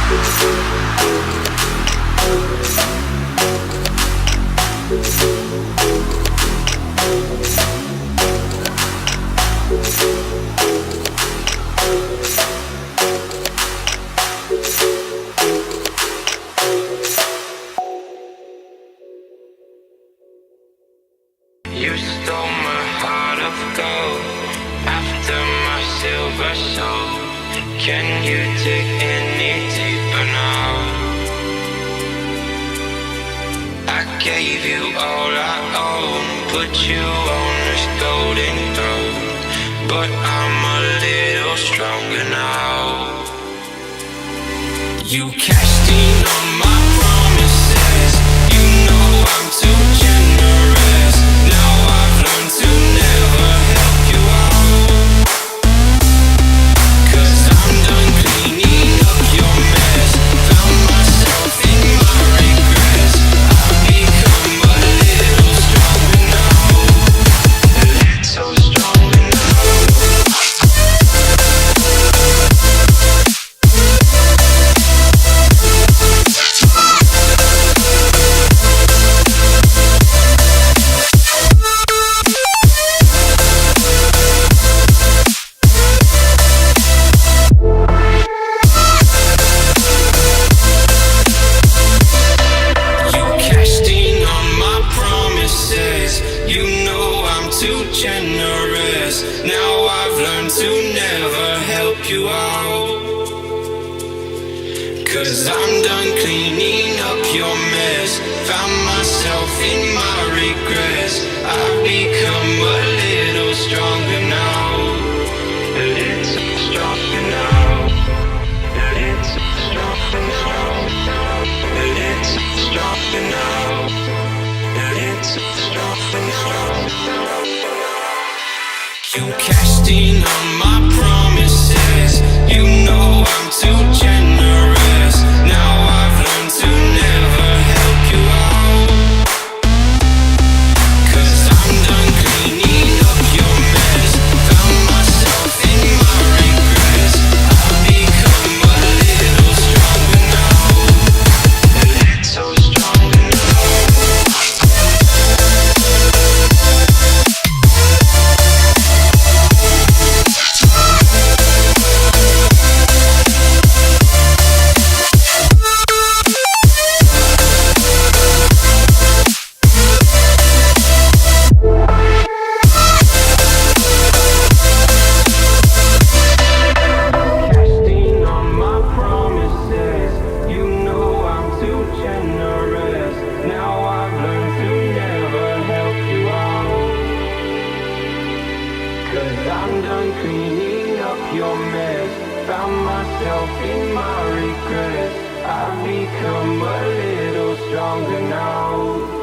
You stole my heart of gold after my silver soul. Can you dig any deeper now? I gave you all I own, put you on this golden throne, but I'm a little stronger now. You cashed in on my promises. You know I'm too generous. Now I've learned to never help you out, 'cause I'm done cleaning up your mess. Found myself in my regrets. I've become a little stronger now. A little stronger now. Generous. Now I've learned to never help you out, 'cause I'm done cleaning up your mess. Found myself in my regrets. I've become a little stronger now. A little stronger now. A little stronger now. A little stronger now. A little stronger now. You cashed in on my promises. You know I'm too generous. Now I've learned to never help you out, 'cause I'm done cleaning up your mess. Found myself in my regrets. I've become a little stronger now. A little stronger now. I'm done cleaning up your mess. Found myself in my regrets. I've become a little stronger now.